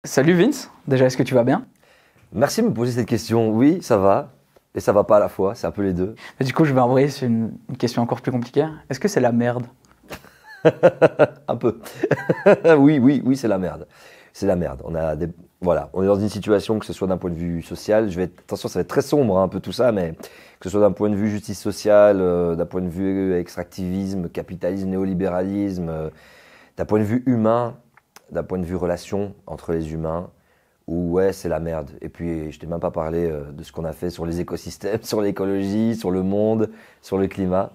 Salut Vince, déjà est-ce que tu vas bien? Merci de me poser cette question. Oui, ça va. Et ça va pas à la fois. C'est un peu les deux. Du coup je vais envoyer sur une question encore plus compliquée. Est-ce que c'est la merde? Un peu. Oui, oui, oui, c'est la merde. C'est la merde. Voilà. On est dans une situation, que ce soit d'un point de vue social. Attention, ça va être très sombre, hein, un peu tout ça, mais que ce soit d'un point de vue justice sociale, d'un point de vue extractivisme, capitalisme, néolibéralisme, d'un point de vue humain, d'un point de vue relation entre les humains. Où ouais, c'est la merde. Et puis, je t'ai même pas parlé de ce qu'on a fait sur les écosystèmes, sur l'écologie, sur le monde, sur le climat.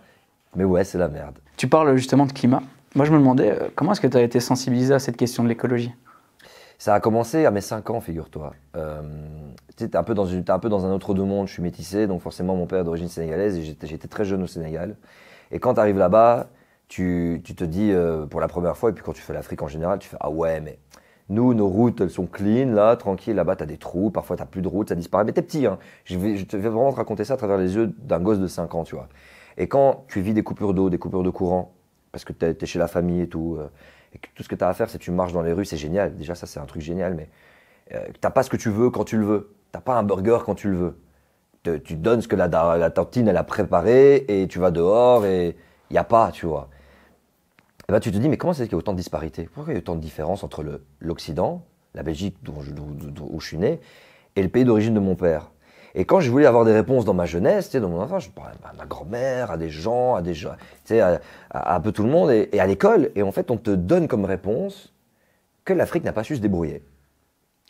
Mais ouais, c'est la merde. Tu parles justement de climat. Moi je me demandais comment est-ce que tu as été sensibilisé à cette question de l'écologie? Ça a commencé à mes 5 ans, figure-toi. Tu sais, t'es un peu dans un autre monde. Je suis métissé, donc forcément, mon père est d'origine sénégalaise et j'étais très jeune au Sénégal. Et quand tu arrives là-bas, tu te dis pour la première fois, et puis quand tu fais l'Afrique en général, tu fais ah ouais, mais nous, nos routes, elles sont clean, là, tranquille. Là-bas, t'as des trous, parfois t'as plus de routes, ça disparaît. Mais t'es petit, hein. Je te vais vraiment te raconter ça à travers les yeux d'un gosse de 5 ans, tu vois. Et quand tu vis des coupures d'eau, des coupures de courant, parce que t'es chez la famille et tout, et que tout ce que t'as à faire, c'est que tu marches dans les rues, c'est génial. Déjà, ça, c'est un truc génial, mais t'as pas ce que tu veux quand tu le veux. T'as pas un burger quand tu le veux. Tu donnes ce que la tantine, elle a préparé, et tu vas dehors, et il n'y a pas, tu vois. Et ben, tu te dis, mais comment c'est qu'il y a autant de disparités? Pourquoi il y a autant de différences entre l'Occident, la Belgique, où je suis né, et le pays d'origine de mon père? Et quand je voulais avoir des réponses dans ma jeunesse, tu sais, dans mon enfance, je parlais à ma grand-mère, à des gens, tu sais, à un peu tout le monde, et à l'école. Et en fait, on te donne comme réponse que l'Afrique n'a pas su se débrouiller.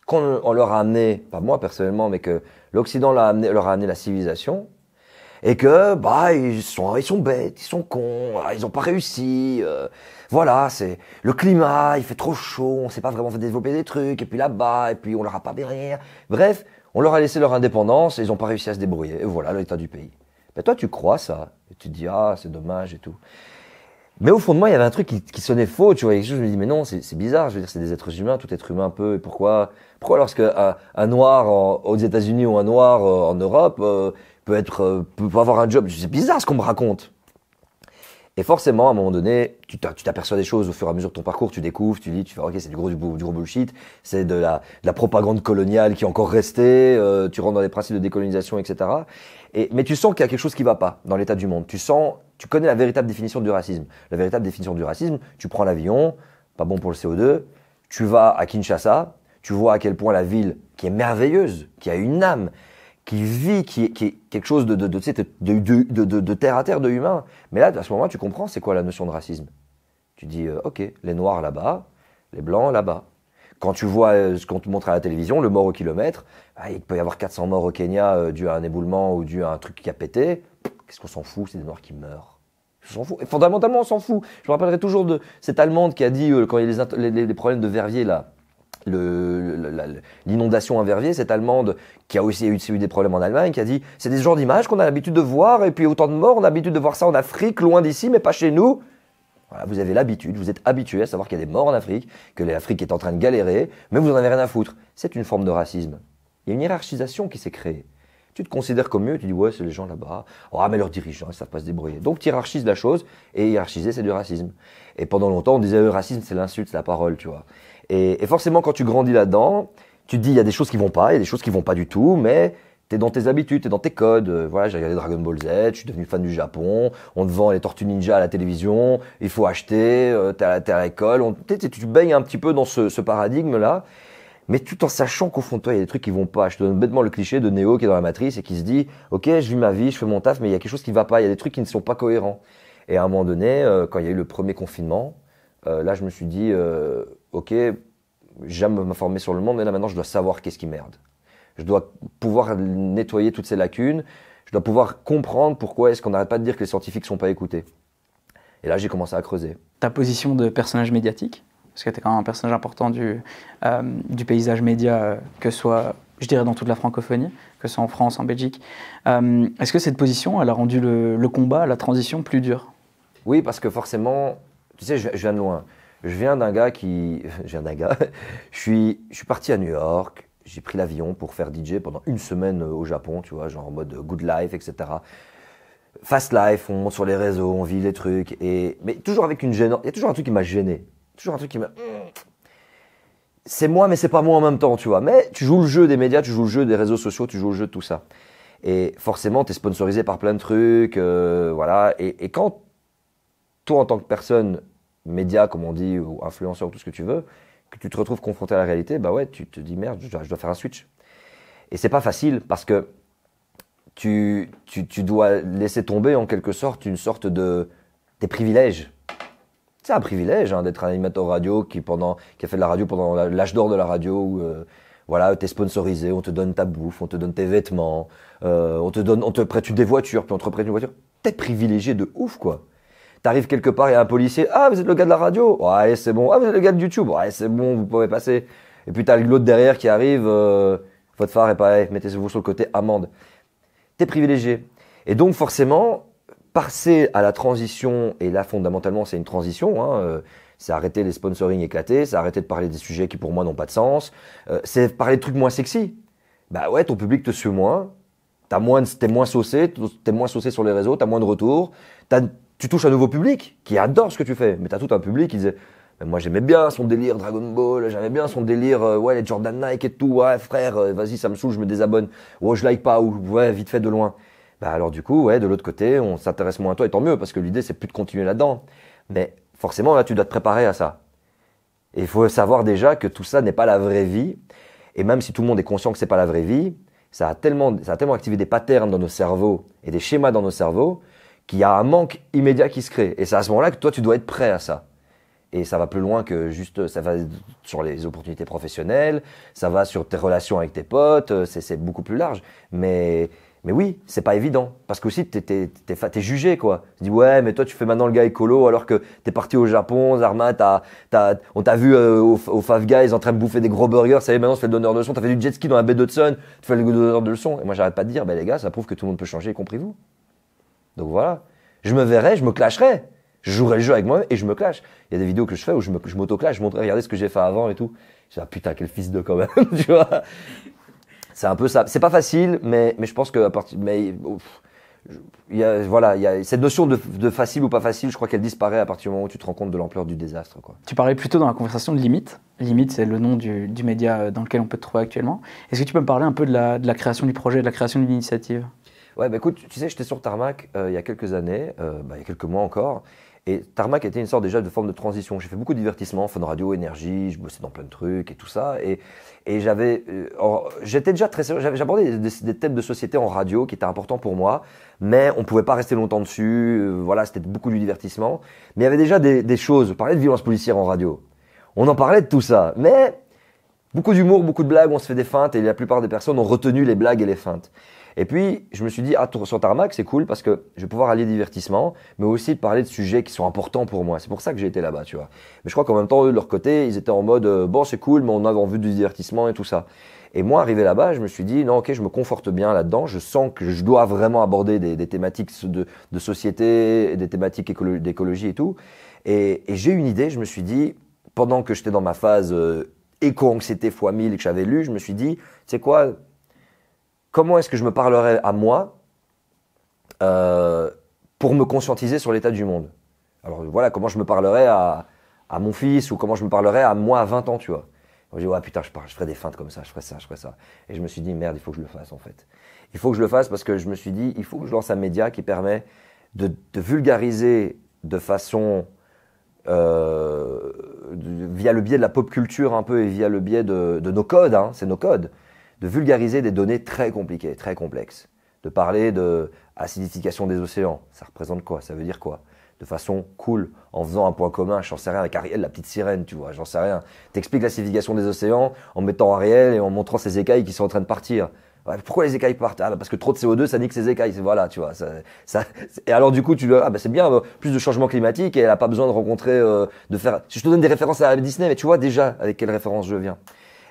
Quand on leur a amené, pas moi personnellement, mais que l'Occident leur a amené la civilisation, et que bah ils sont bêtes, ils sont cons, ils n'ont pas réussi. Voilà, c'est le climat, il fait trop chaud, on sait pas vraiment développer des trucs, et puis là-bas, et puis on leur a pas bien rien. Bref, on leur a laissé leur indépendance et ils n'ont pas réussi à se débrouiller. Et voilà l'état du pays. Ben toi, tu crois ça, et tu te dis ah c'est dommage et tout. Mais au fond de moi, il y avait un truc qui sonnait faux, tu vois. Et je me dis mais non, c'est bizarre. Je veux dire, c'est des êtres humains, tout être humain peut. Et pourquoi lorsque un noir aux États-Unis ou un noir en Europe peut avoir un job. C'est bizarre ce qu'on me raconte. Et forcément, à un moment donné, tu t'aperçois des choses au fur et à mesure de ton parcours, tu découvres, tu fais, ok, c'est du gros bullshit, c'est de la propagande coloniale qui est encore restée, tu rentres dans les principes de décolonisation, etc. Mais tu sens qu'il y a quelque chose qui va pas dans l'état du monde. Tu connais la véritable définition du racisme. La véritable définition du racisme, tu prends l'avion, pas bon pour le CO2, tu vas à Kinshasa, tu vois à quel point la ville, qui est merveilleuse, qui a une âme, qui vit, qui est quelque chose tu sais, de terre à terre, de humain. Mais là, à ce moment-là, tu comprends c'est quoi la notion de racisme. Tu dis, ok, les noirs là-bas, les blancs là-bas. Quand tu vois ce qu'on te montre à la télévision, le mort au kilomètre, il peut y avoir 400 morts au Kenya dû à un éboulement ou dû à un truc qui a pété. Qu'est-ce qu'on s'en fout? C'est des noirs qui meurent. On s'en fout. Et fondamentalement, on s'en fout. Je me rappellerai toujours de cette Allemande qui a dit, quand il y a les problèmes de Verviers là, l'inondation à Verviers, cette Allemande qui a aussi eu des problèmes en Allemagne, qui a dit c'est des genres d'images qu'on a l'habitude de voir, et puis autant de morts, on a l'habitude de voir ça en Afrique, loin d'ici, mais pas chez nous. Voilà, vous avez l'habitude, vous êtes habitué à savoir qu'il y a des morts en Afrique, que l'Afrique est en train de galérer, mais vous en avez rien à foutre. C'est une forme de racisme. Il y a une hiérarchisation qui s'est créée. Tu te considères comme mieux, tu dis ouais, c'est les gens là-bas. Oh, mais leurs dirigeants, ils savent pas se débrouiller. Donc tu hiérarchises la chose, et hiérarchiser, c'est du racisme. Et pendant longtemps, on disait le racisme, c'est l'insulte, c'est la parole, tu vois. Et forcément, quand tu grandis là-dedans, tu te dis il y a des choses qui vont pas, il y a des choses qui vont pas du tout, mais t'es dans tes habitudes, t'es dans tes codes. Voilà, j'ai regardé Dragon Ball Z, je suis devenu fan du Japon, on te vend les Tortues Ninja à la télévision, il faut acheter, t'es à l'école, tu baignes un petit peu dans ce paradigme-là. Mais tout en sachant qu'au fond de toi, il y a des trucs qui vont pas. Je te donne bêtement le cliché de Néo qui est dans la matrice et qui se dit, ok, je vis ma vie, je fais mon taf, mais il y a quelque chose qui va pas, il y a des trucs qui ne sont pas cohérents. Et à un moment donné, quand il y a eu le premier confinement, là, je me suis dit, ok, j'aime me former sur le monde, mais là maintenant, je dois savoir qu'est-ce qui merde. Je dois pouvoir nettoyer toutes ces lacunes. Je dois pouvoir comprendre pourquoi est-ce qu'on n'arrête pas de dire que les scientifiques ne sont pas écoutés. Et là, j'ai commencé à creuser. Ta position de personnage médiatique, parce que tu es quand même un personnage important du paysage média, que ce soit, je dirais, dans toute la francophonie, que ce soit en France, en Belgique. Est-ce que cette position, elle a rendu le combat, la transition plus dur? Oui, parce que forcément, tu sais, je viens de loin. Je viens d'un gars qui... Je viens d'un gars... Je suis parti à New York, j'ai pris l'avion pour faire DJ pendant une semaine au Japon, tu vois, genre en mode good life, etc. Fast life, on monte sur les réseaux, on vit les trucs, mais toujours avec une gêne. Il y a toujours un truc qui m'a gêné. Toujours un truc qui m'a... c'est moi, mais c'est pas moi en même temps, tu vois. Mais tu joues le jeu des médias, tu joues le jeu des réseaux sociaux, tu joues le jeu de tout ça. Et forcément, tu es sponsorisé par plein de trucs, voilà. Et quand toi, en tant que personne, média, comme on dit, ou influenceur, ou tout ce que tu veux, que tu te retrouves confronté à la réalité, bah ouais, tu te dis merde, je dois faire un switch. Et c'est pas facile parce que tu dois laisser tomber en quelque sorte une sorte de tes privilèges. C'est un privilège hein, d'être un animateur radio qui a fait de la radio pendant l'âge d'or de la radio où voilà, t'es sponsorisé, on te donne ta bouffe, on te donne tes vêtements, on te prête des voitures, puis on te prête une voiture. T'es privilégié de ouf quoi. T'arrives quelque part, il y a un policier, ah vous êtes le gars de la radio, ouais c'est bon, ah vous êtes le gars de YouTube, ouais c'est bon, vous pouvez passer. Et puis t'as l'autre derrière qui arrive, votre phare est pas, mettez-vous sur le côté, amende. T'es privilégié. Et donc forcément, passer à la transition, et là fondamentalement c'est une transition, hein, c'est arrêter les sponsoring éclatés, c'est arrêter de parler des sujets qui pour moi n'ont pas de sens, c'est parler de trucs moins sexy. Bah ouais, ton public te suit moins, t'es moins saucé sur les réseaux, t'as moins de retours, tu touches un nouveau public qui adore ce que tu fais, mais t'as tout un public qui disait moi j'aimais bien son délire Dragon Ball, j'aimais bien son délire ouais les Jordan Nike et tout, ouais frère vas-y ça me saoule, je me désabonne, ouais je like pas, ou ouais vite fait de loin. Bah alors du coup ouais de l'autre côté on s'intéresse moins à toi et tant mieux parce que l'idée c'est plus de continuer là-dedans. Mais forcément là tu dois te préparer à ça. Et il faut savoir déjà que tout ça n'est pas la vraie vie. Et même si tout le monde est conscient que c'est pas la vraie vie, ça a tellement activé des patterns dans nos cerveaux et des schémas dans nos cerveaux qu'il y a un manque immédiat qui se crée. Et c'est à ce moment-là que toi tu dois être prêt à ça. Et ça va plus loin que juste, ça va sur les opportunités professionnelles, ça va sur tes relations avec tes potes, c'est beaucoup plus large. Mais oui, c'est pas évident. Parce qu'aussi, t'es jugé, quoi. Tu dis, ouais, mais toi, tu fais maintenant le gars écolo alors que t'es parti au Japon, Zarma, on t'a vu au Five Guys en train de bouffer des gros burgers, ça y est, maintenant, tu fais le donneur de leçons, t'as fait du jet ski dans la baie d'Hudson, tu fais le donneur de leçons. Et moi, j'arrête pas de dire, ben les gars, ça prouve que tout le monde peut changer, y compris vous. Donc voilà. Je me verrai, je me clasherai. Je jouerai le jeu avec moi et je me clash. Il y a des vidéos que je fais où je m'auto-clash, je montre, regardez ce que j'ai fait avant et tout. Je dis, ah putain, quel fils de quand même, tu vois. C'est un peu ça. C'est pas facile, mais je pense que il y a cette notion de facile ou pas facile, je crois qu'elle disparaît à partir du moment où tu te rends compte de l'ampleur du désastre, quoi. Tu parlais plutôt dans la conversation de Limite. Limite, c'est le nom du média dans lequel on peut te trouver actuellement. Est-ce que tu peux me parler un peu de la création du projet, de la création de l'initiative? Ouais, bah écoute, tu sais, j'étais sur Tarmac il y a quelques années, il y a quelques mois encore. Et Tarmac était une sorte déjà de forme de transition. J'ai fait beaucoup de divertissements, Fun Radio, Énergie, je bossais dans plein de trucs et tout ça. Et j'étais déjà très sérieux, j'avais abordé des thèmes de société en radio qui étaient importants pour moi, mais on pouvait pas rester longtemps dessus. Voilà, c'était beaucoup du divertissement. Mais il y avait déjà des choses. On parlait de violence policière en radio. On en parlait de tout ça. Mais beaucoup d'humour, beaucoup de blagues, on se fait des feintes et la plupart des personnes ont retenu les blagues et les feintes. Et puis, je me suis dit, sur Tarmac, c'est cool parce que je vais pouvoir allier divertissement, mais aussi parler de sujets qui sont importants pour moi. C'est pour ça que j'ai été là-bas, tu vois. Mais je crois qu'en même temps, eux, de leur côté, ils étaient en mode, bon, c'est cool, mais on a envie du divertissement et tout ça. Et moi, arrivé là-bas, je me suis dit, non, ok, je me conforte bien là-dedans. Je sens que je dois vraiment aborder des thématiques de société, des thématiques d'écologie et tout. Et j'ai eu une idée, je me suis dit, pendant que j'étais dans ma phase éco-anxiété x 1000 et que j'avais lu, je me suis dit, tu sais quoi, comment est-ce que je me parlerais à moi pour me conscientiser sur l'état du monde? Alors voilà, comment je me parlerais à mon fils ou comment je me parlerais à moi à 20 ans, tu vois. Je dis, ouais putain, je ferais des feintes comme ça, je ferais ça. Et je me suis dit, merde, il faut que je le fasse en fait. Il faut que je le fasse parce que je me suis dit, il faut que je lance un média qui permet de vulgariser de façon, via le biais de la pop culture un peu et via le biais de nos codes, hein, c'est nos codes, de vulgariser des données très compliquées, très complexes. De parler de acidification des océans, ça représente quoi? Ça veut dire quoi? De façon cool, en faisant un point commun, j'en sais rien, avec Ariel, la petite sirène, tu vois, j'en sais rien. T'expliques l'acidification des océans en mettant Ariel et en montrant ces écailles qui sont en train de partir. Ouais, pourquoi les écailles partent? Ah, bah parce que trop de CO2, ça nique ces écailles. Voilà, tu vois. Et alors du coup, c'est bien, plus de changement climatique et elle a pas besoin de rencontrer, Si je te donne des références à Disney, mais tu vois déjà avec quelle référence je viens.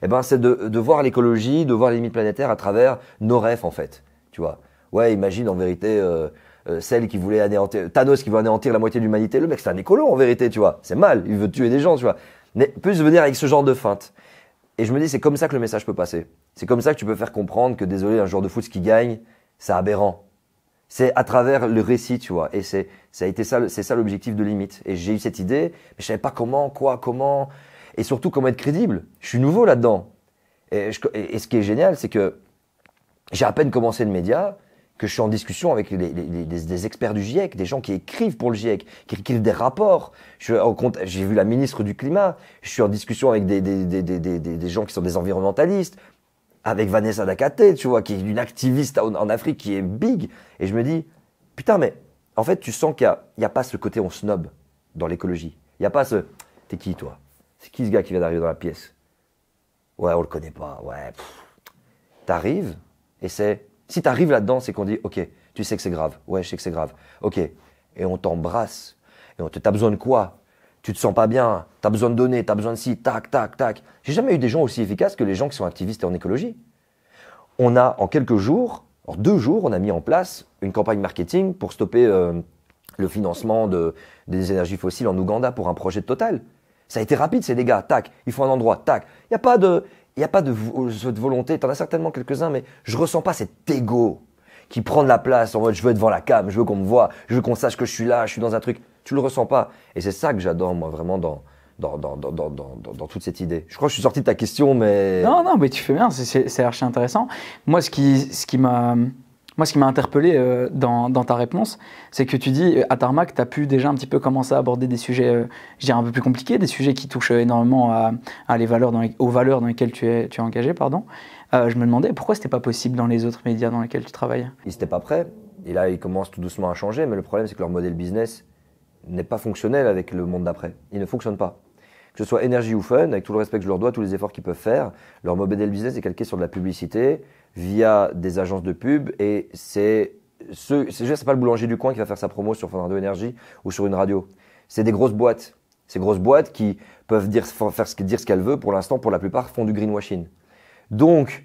Eh ben, c'est de voir l'écologie, de voir les limites planétaires à travers nos rêves en fait. Tu vois. Ouais, imagine en vérité. Celle qui voulait anéantir, Thanos qui veut anéantir la moitié de l'humanité, le mec c'est un écolo en vérité, tu vois, c'est mal, il veut tuer des gens, tu vois, mais plus venir avec ce genre de feinte. Et je me dis c'est comme ça que le message peut passer, c'est comme ça que tu peux faire comprendre que désolé un joueur de foot qui gagne, c'est aberrant. C'est à travers le récit, tu vois, et c'est ça l'objectif de Limite. Et j'ai eu cette idée, mais je savais pas comment. Et surtout, comment être crédible. Je suis nouveau là-dedans. Et ce qui est génial, c'est que j'ai à peine commencé le média, que je suis en discussion avec des experts du GIEC, des gens qui écrivent pour le GIEC, qui écrivent des rapports. J'ai vu la ministre du Climat, je suis en discussion avec des gens qui sont des environnementalistes, avec Vanessa Dakate, tu vois, qui est une activiste en Afrique qui est big. Et je me dis, putain, mais en fait, tu sens qu'il n'y a pas ce côté on snob dans l'écologie. Il n'y a pas ce, t'es qui toi? C'est qui ce gars qui vient d'arriver dans la pièce? Ouais, on le connaît pas, ouais. T'arrives, et si t'arrives là-dedans, c'est qu'on dit, ok, tu sais que c'est grave. Ouais, je sais que c'est grave. Ok. Et on t'embrasse. Et t'as besoin de quoi? Tu te sens pas bien. T'as besoin de donner. T'as besoin de ci. Tac, tac, tac. J'ai jamais eu des gens aussi efficaces que les gens qui sont activistes en écologie. On a, en quelques jours, en 2 jours, on a mis en place une campagne marketing pour stopper le financement des énergies fossiles en Ouganda pour un projet de Total. Ça a été rapide, c'est des gars. Tac. Il faut un endroit. Tac. Il n'y a pas de volonté, tu en as certainement quelques-uns, mais je ressens pas cet ego qui prend de la place en mode je veux être devant la cam, je veux qu'on me voit, je veux qu'on sache que je suis là, je suis dans un truc. Tu le ressens pas. Et c'est ça que j'adore, moi, vraiment, dans toute cette idée. Je crois que je suis sorti de ta question, mais... Non, mais tu fais bien, c'est archi intéressant. Moi, ce qui m'a interpellé dans ta réponse, c'est que tu dis, à Tarmac, tu as pu déjà un petit peu commencer à aborder des sujets, je dirais, un peu plus compliqués, des sujets qui touchent énormément aux valeurs dans lesquelles tu es engagé. Pardon. Je me demandais pourquoi ce n'était pas possible dans les autres médias dans lesquels tu travailles. Ils n'étaient pas prêts. Et là, ils commencent tout doucement à changer. Mais le problème, c'est que leur modèle business n'est pas fonctionnel avec le monde d'après. Il ne fonctionne pas. Que ce soit énergie ou fun, avec tout le respect que je leur dois, tous les efforts qu'ils peuvent faire, leur modèle business est calqué sur de la publicité via des agences de pub. Et c'est pas le boulanger du coin qui va faire sa promo sur Fun Radio Énergie ou sur une radio. C'est des grosses boîtes. Ces grosses boîtes qui peuvent dire ce qu'elles veulent, pour l'instant, pour la plupart, font du greenwashing. Donc,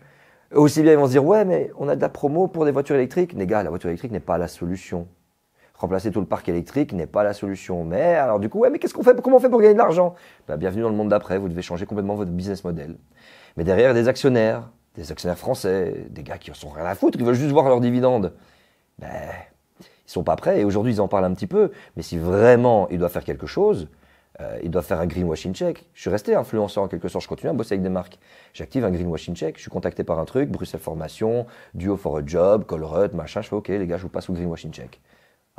aussi bien ils vont se dire, ouais, mais on a de la promo pour des voitures électriques. Les gars, la voiture électrique n'est pas la solution. Remplacer tout le parc électrique n'est pas la solution. Mais alors du coup, ouais, mais qu'est-ce qu'on fait? Comment on fait pour gagner de l'argent? Bienvenue dans le monde d'après, vous devez changer complètement votre business model. Mais derrière, des actionnaires français, des gars qui en sont rien à foutre, qui veulent juste voir leurs dividendes, ils sont pas prêts. Et aujourd'hui, ils en parlent un petit peu. Mais si vraiment ils doivent faire quelque chose, ils doivent faire un greenwashing check. Je suis resté influenceur en quelque sorte, je continue à bosser avec des marques. J'active un greenwashing check, je suis contacté par un truc, Bruxelles Formation, Duo for a Job, Colruyt, machin. Je fais ok, les gars, je vous passe au greenwashing check.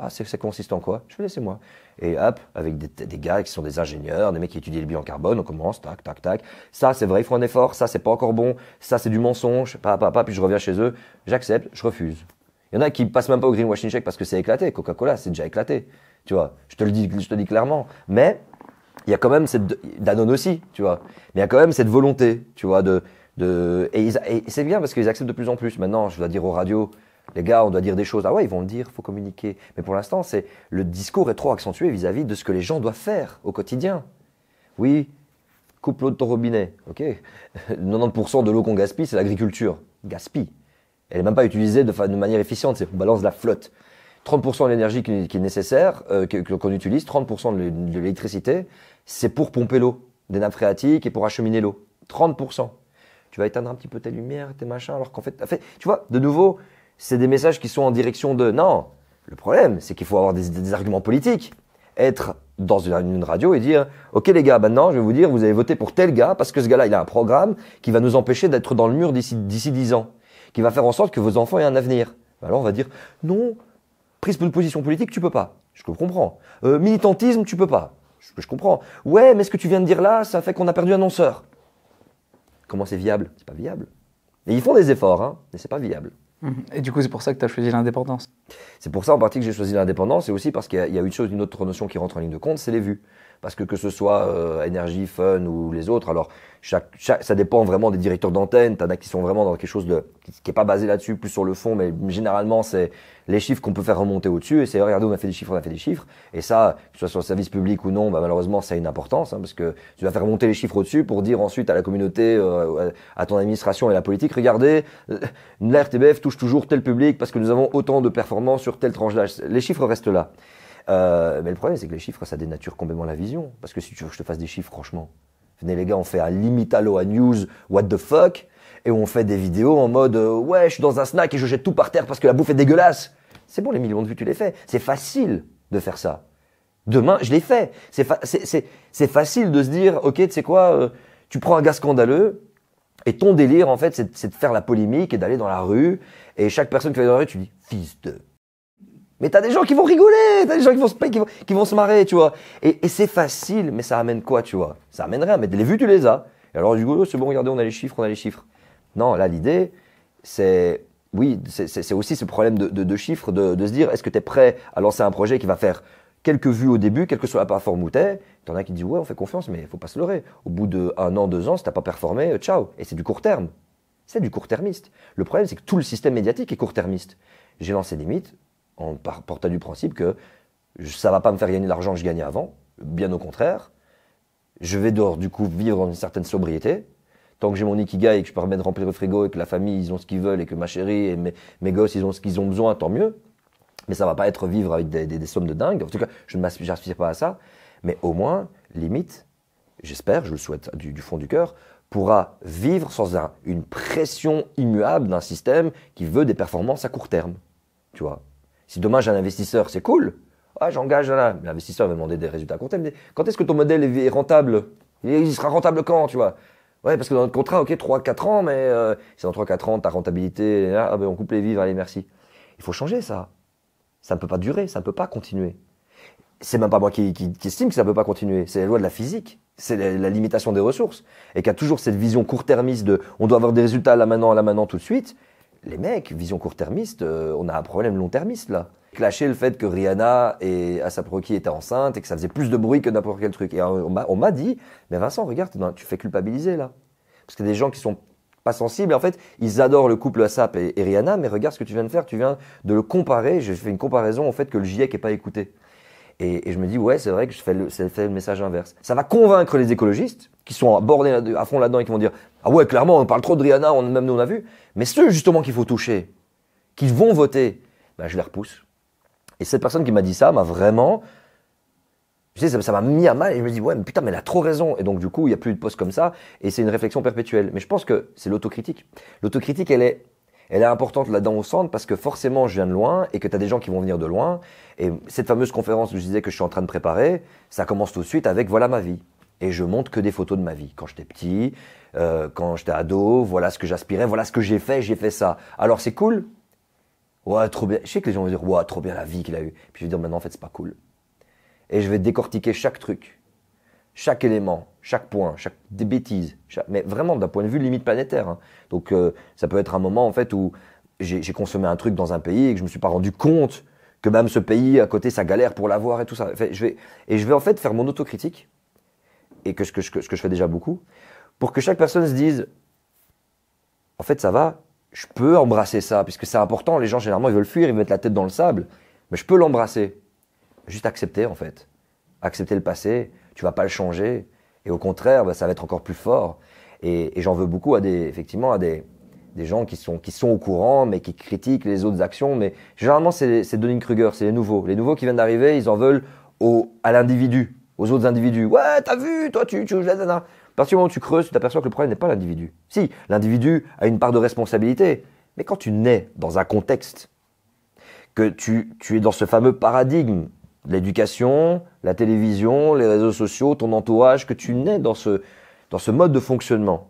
Ah, ça consiste en quoi? Je fais laissez-moi. Et hop, avec des gars qui sont des ingénieurs, des mecs qui étudient le bilan carbone, on commence, tac, tac, tac. Ça, c'est vrai, il faut un effort. Ça, c'est pas encore bon. Ça, c'est du mensonge. Puis je reviens chez eux. J'accepte, je refuse. Il y en a qui passent même pas au greenwashing check parce que c'est éclaté. Coca-Cola, c'est déjà éclaté. Tu vois, je te le dis clairement. Mais il y a quand même Danone aussi, tu vois. Mais il y a quand même cette volonté, tu vois, et c'est bien parce qu'ils acceptent de plus en plus. Maintenant, je dois dire aux radios, les gars, on doit dire des choses. Ah ouais, ils vont le dire, il faut communiquer. Mais pour l'instant, le discours est trop accentué vis-à-vis de ce que les gens doivent faire au quotidien. Oui, coupe l'eau de ton robinet. Ok. 90% de l'eau qu'on gaspille, c'est l'agriculture. Gaspille. Elle n'est même pas utilisée de manière efficiente. On balance de la flotte. 30% de l'énergie qui est nécessaire, qu'on utilise, 30% de l'électricité, c'est pour pomper l'eau, des nappes phréatiques et pour acheminer l'eau. 30%. Tu vas éteindre un petit peu tes lumières, tes machins, alors qu'en fait, tu vois, de nouveau, c'est des messages qui sont en direction de... Non, le problème, c'est qu'il faut avoir des arguments politiques. Être dans une radio et dire « Ok les gars, maintenant, je vais vous dire, vous avez voté pour tel gars parce que ce gars-là, il a un programme qui va nous empêcher d'être dans le mur d'ici 10 ans, qui va faire en sorte que vos enfants aient un avenir. » Alors on va dire « Non, prise de position politique, tu peux pas. » Je comprends. Militantisme, tu peux pas. Je comprends. Ouais, mais ce que tu viens de dire là, ça fait qu'on a perdu un annonceur. Comment c'est viable? C'est pas viable. Et ils font des efforts, hein, mais c'est pas viable. Et du coup, c'est pour ça que tu as choisi l'indépendance. C'est pour ça en partie que j'ai choisi l'indépendance, et aussi parce qu'il y a une autre notion qui rentre en ligne de compte, c'est les vues. Parce que ce soit énergie, fun ou les autres, alors ça dépend vraiment des directeurs d'antenne. T'en as qui sont vraiment dans quelque chose qui est pas basé là-dessus, plus sur le fond, mais généralement c'est les chiffres qu'on peut faire remonter au-dessus. Et c'est regardez, on a fait des chiffres. Et ça, que ce soit sur le service public ou non, malheureusement, ça a une importance, hein, parce que tu vas faire remonter les chiffres au-dessus pour dire ensuite à la communauté, à ton administration et à la politique, regardez, la RTBF touche toujours tel public parce que nous avons autant de performances sur telle tranche d'âge. Les chiffres restent là. Mais le problème, c'est que les chiffres, ça dénature complètement la vision. Parce que si tu veux que je te fasse des chiffres, franchement, venez les gars, on fait un Limitalo à News, what the fuck, et on fait des vidéos en mode ouais, je suis dans un snack et je jette tout par terre parce que la bouffe est dégueulasse. C'est bon, les millions de vues, tu les fais. C'est facile de faire ça. Demain, je l'ai fait. C'est facile de se dire, ok, tu sais quoi, tu prends un gars scandaleux, et ton délire, en fait, c'est de faire la polémique et d'aller dans la rue, et chaque personne qui va dans la rue, tu dis, fils de... Mais t'as des gens qui vont rigoler, t'as des gens qui vont se marrer, tu vois. Et c'est facile, mais ça amène quoi, tu vois? Ça amène rien, mais les vues, tu les as. Et alors, du coup, oh, c'est bon, regardez, on a les chiffres, on a les chiffres. Non, là, l'idée, c'est... Oui, c'est aussi ce problème de chiffres, de se dire, est-ce que tu es prêt à lancer un projet qui va faire quelques vues au début, quelle que soit la plateforme où tu es? T'en as qui disent, ouais, on fait confiance, mais il faut pas se leurrer. Au bout d'1 an, 2 ans, si t'as pas performé, ciao. Et c'est du court terme. C'est du court-termiste. Le problème, c'est que tout le système médiatique est court-termiste. J'ai lancé des mythes en partant du principe que ça va pas me faire gagner l'argent que je gagnais avant. Bien au contraire. Je vais du coup vivre dans une certaine sobriété. Tant que j'ai mon ikigai et que je peux remettre remplir le frigo et que la famille, ils ont ce qu'ils veulent et que ma chérie et mes gosses, ils ont ce qu'ils ont besoin, tant mieux. Mais ça va pas être vivre avec des sommes de dingue. En tout cas, je ne m'aspire pas à ça. Mais au moins, limite, j'espère, je le souhaite du fond du cœur, pourra vivre sans une pression immuable d'un système qui veut des performances à court terme. Tu vois. Si demain j'ai un investisseur, c'est cool. Ah, j'engage là. L'investisseur va demander des résultats à court terme. Quand est-ce que ton modèle est rentable? Il sera rentable quand, tu vois? Ouais, parce que dans notre contrat, ok, 3-4 ans, mais si dans 3-4 ans, ta rentabilité, ah, ben, on coupe les vivres, allez, merci. Il faut changer ça. Ça ne peut pas durer, ça ne peut pas continuer. C'est même pas moi qui estime que ça ne peut pas continuer. C'est la loi de la physique. C'est la limitation des ressources. Et qu'il y a toujours cette vision court-termiste de on doit avoir des résultats là maintenant, tout de suite. Les mecs, vision court-termiste, on a un problème long-termiste là. Clasher le fait que Rihanna et ASAP Rocky étaient enceintes et que ça faisait plus de bruit que n'importe quel truc. Et on m'a dit, mais Vincent, regarde, tu fais culpabiliser là. Parce qu'il y a des gens qui sont pas sensibles. Et en fait, ils adorent le couple ASAP et Rihanna, mais regarde ce que tu viens de faire. Tu viens de le comparer. J'ai fait une comparaison au fait que le GIEC n'est pas écouté. Et je me dis, ouais, c'est vrai que je fais le message inverse. Ça va convaincre les écologistes qui sont abordés à fond là-dedans et qui vont dire, ah ouais, clairement, on parle trop de Rihanna, même nous on a vu. Mais ceux justement qu'il faut toucher, qui vont voter, ben, je les repousse. Et cette personne qui m'a dit ça m'a vraiment, je sais, ça m'a mis à mal et je me dis, ouais, mais putain, mais elle a trop raison. Et donc du coup, il n'y a plus de posts comme ça et c'est une réflexion perpétuelle. Mais je pense que c'est l'autocritique. L'autocritique, elle est importante là-dedans au centre parce que forcément, je viens de loin et que tu as des gens qui vont venir de loin. Et cette fameuse conférence où je disais que je suis en train de préparer, ça commence tout de suite avec voilà ma vie. Et je montre que des photos de ma vie. Quand j'étais petit, quand j'étais ado, voilà ce que j'aspirais, voilà ce que j'ai fait ça. Alors c'est cool? Ouais, trop bien. Je sais que les gens vont dire, ouais, trop bien la vie qu'il a eue. Puis je vais dire, maintenant en fait, c'est pas cool. Et je vais décortiquer chaque truc, chaque élément, chaque point, des bêtises. Mais vraiment d'un point de vue limite planétaire. Hein. Donc ça peut être un moment en fait où j'ai consommé un truc dans un pays et que je me suis pas rendu compte que même ce pays à côté ça galère pour l'avoir et tout ça. Enfin, je vais en fait faire mon autocritique et ce que je fais déjà beaucoup pour que chaque personne se dise en fait ça va, je peux embrasser ça puisque c'est important. Les gens généralement ils veulent fuir, ils mettent la tête dans le sable, mais je peux l'embrasser. Juste accepter en fait, accepter le passé. Tu vas pas le changer. Et au contraire, bah, ça va être encore plus fort. Et j'en veux beaucoup à des gens qui sont au courant, mais qui critiquent les autres actions. Mais généralement, c'est Dunning-Kruger, c'est les nouveaux. Les nouveaux qui viennent d'arriver, ils en veulent à l'individu, aux autres individus. Ouais, t'as vu, toi, tu à partir du moment où tu creuses, tu t'aperçois que le problème n'est pas l'individu. Si, l'individu a une part de responsabilité. Mais quand tu nais dans un contexte, que tu es dans ce fameux paradigme, l'éducation, la télévision, les réseaux sociaux, ton entourage, que tu nais dans ce mode de fonctionnement.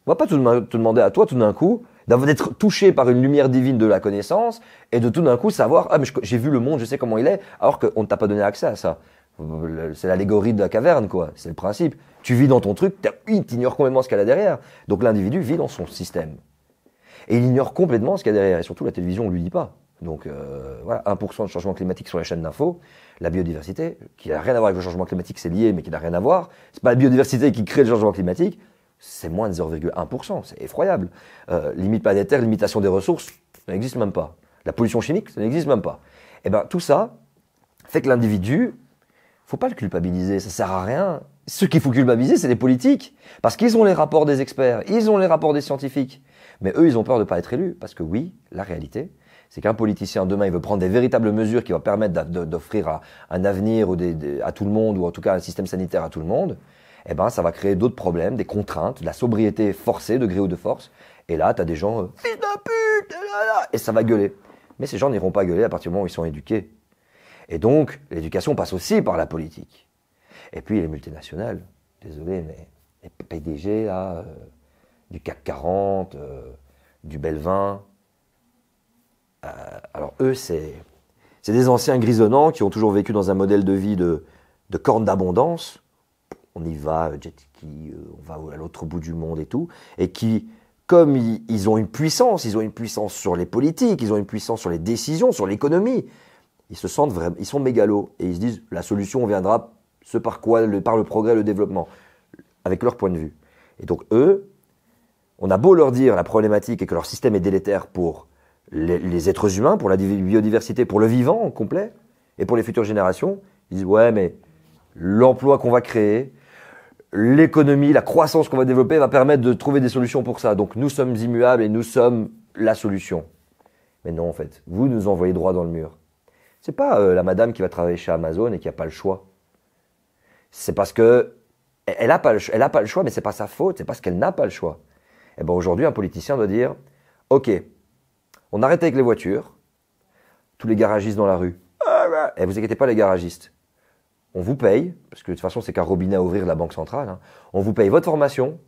On va pas te demander à toi tout d'un coup d'être touché par une lumière divine de la connaissance et de tout d'un coup savoir « Ah, mais j'ai vu le monde, je sais comment il est », alors qu'on ne t'a pas donné accès à ça. C'est l'allégorie de la caverne, quoi. C'est le principe. Tu vis dans ton truc, tu ignores complètement ce qu'il y a là derrière. Donc l'individu vit dans son système. Et il ignore complètement ce qu'il y a derrière. Et surtout, la télévision, on ne lui dit pas. Donc voilà, 1% de changement climatique sur les chaînes d'infos, la biodiversité, qui n'a rien à voir avec le changement climatique, c'est lié, mais qui n'a rien à voir. C'est pas la biodiversité qui crée le changement climatique, c'est moins de 0,1%, c'est effroyable. Limite planétaire, limitation des ressources, ça n'existe même pas. La pollution chimique, ça n'existe même pas. Et bien tout ça fait que l'individu, faut pas le culpabiliser, ça sert à rien. Ceux qu'il faut culpabiliser, c'est les politiques, parce qu'ils ont les rapports des experts, ils ont les rapports des scientifiques. Mais eux, ils ont peur de ne pas être élus, parce que oui, la réalité, c'est qu'un politicien, demain, il veut prendre des véritables mesures qui vont permettre d'offrir un avenir à tout le monde, ou en tout cas un système sanitaire à tout le monde, eh ben, ça va créer d'autres problèmes, des contraintes, de la sobriété forcée, de gré ou de force. Et là, tu as des gens, fils de pute, et ça va gueuler. Mais ces gens n'iront pas gueuler à partir du moment où ils sont éduqués. Et donc, l'éducation passe aussi par la politique. Et puis les multinationales, désolé, mais les PDG là, du CAC 40, du Belvin, alors eux, c'est des anciens grisonnants qui ont toujours vécu dans un modèle de vie de corne d'abondance. On y va, jet ski, on va à l'autre bout du monde et tout. Et qui, comme ils ont une puissance sur les politiques, ils ont une puissance sur les décisions, sur l'économie. Ils se sentent vraiment, ils sont mégalos. Et ils se disent, la solution viendra par le progrès, le développement, avec leur point de vue. Et donc eux, on a beau leur dire la problématique et que leur système est délétère pour les êtres humains, pour la biodiversité, pour le vivant en complet, et pour les futures générations, ils disent ouais, mais l'emploi qu'on va créer, l'économie, la croissance qu'on va développer va permettre de trouver des solutions pour ça. Donc nous sommes immuables et nous sommes la solution. Mais non, en fait, vous nous envoyez droit dans le mur. C'est pas la madame qui va travailler chez Amazon et qui n'a pas le choix. C'est parce que elle a pas le choix, mais c'est pas sa faute, c'est parce qu'elle n'a pas le choix. Et ben aujourd'hui, un politicien doit dire ok, on arrête avec les voitures, tous les garagistes dans la rue. Et vous inquiétez pas les garagistes. On vous paye, parce que de toute façon c'est qu'un robinet à ouvrir de la Banque Centrale, hein. On vous paye votre formation,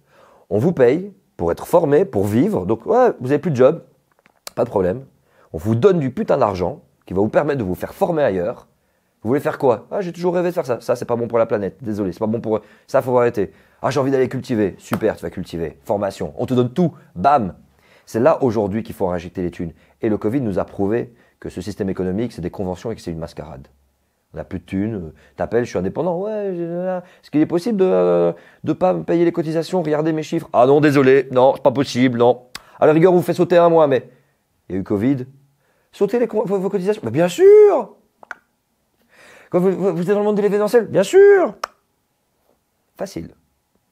on vous paye pour être formé, pour vivre. Donc ouais, vous n'avez plus de job, pas de problème. On vous donne du putain d'argent qui va vous permettre de vous faire former ailleurs. Vous voulez faire quoi? Ah, j'ai toujours rêvé de faire ça. Ça, c'est pas bon pour la planète. Désolé, c'est pas bon pour eux. Ça, faut arrêter. Ah, j'ai envie d'aller cultiver. Super, tu vas cultiver. Formation. On te donne tout. Bam. C'est là aujourd'hui qu'il faut injecter les thunes. Et le Covid nous a prouvé que ce système économique, c'est des conventions et que c'est une mascarade. On n'a plus de thunes. T'appelles, je suis indépendant. Ouais, est-ce qu'il est possible de pas me payer les cotisations? Regardez mes chiffres. Ah non, désolé. Non, c'est pas possible. Non. À la rigueur, on vous fait sauter un mois, mais il y a eu Covid. Sautez vos cotisations. Mais bien sûr. Quand vous êtes dans le monde de l'événementiel, bien sûr. Facile.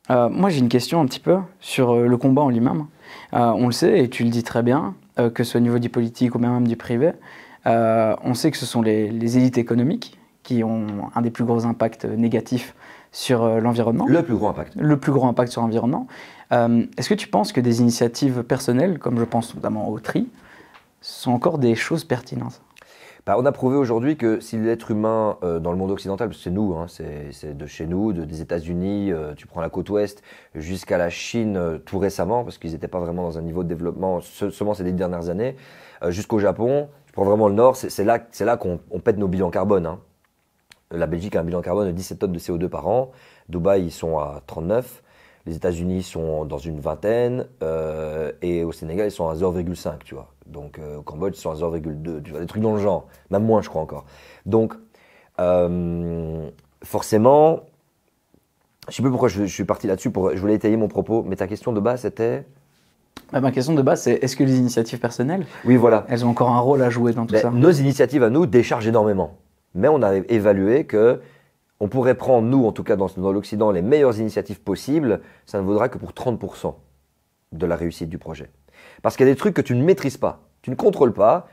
Moi, j'ai une question un petit peu sur le combat en lui-même. On le sait, et tu le dis très bien, que ce soit au niveau du politique ou même du privé, on sait que ce sont les élites économiques qui ont un des plus gros impacts négatifs sur l'environnement. Le plus gros impact. Le plus gros impact sur l'environnement. Est-ce que tu penses que des initiatives personnelles, comme je pense notamment au tri, sont encore des choses pertinentes? On a prouvé aujourd'hui que si l'être humain dans le monde occidental, parce que c'est nous, hein, c'est de chez nous, des États-Unis, tu prends la côte ouest, jusqu'à la Chine tout récemment, parce qu'ils n'étaient pas vraiment dans un niveau de développement seulement ces 10 dernières années, jusqu'au Japon, tu prends vraiment le nord, c'est là qu'on pète nos bilans carbone. Hein. La Belgique a un bilan carbone de 17 tonnes de CO2 par an, Dubaï ils sont à 39, les États-Unis sont dans une vingtaine, et au Sénégal ils sont à 0,5, tu vois. Donc au Cambodge ils sont à 0,2, tu vois, des trucs dans le genre, même moins je crois encore. Donc forcément, je sais plus pourquoi je suis parti là-dessus, je voulais étayer mon propos, mais ta question de base c'était... Ma question de base c'est, est-ce que les initiatives personnelles, oui, voilà, elles ont encore un rôle à jouer dans tout ça? Nos initiatives à nous déchargent énormément, mais on a évalué que on pourrait prendre, nous, en tout cas dans l'Occident, les meilleures initiatives possibles, ça ne vaudra que pour 30% de la réussite du projet. Parce qu'il y a des trucs que tu ne maîtrises pas, tu ne contrôles pas.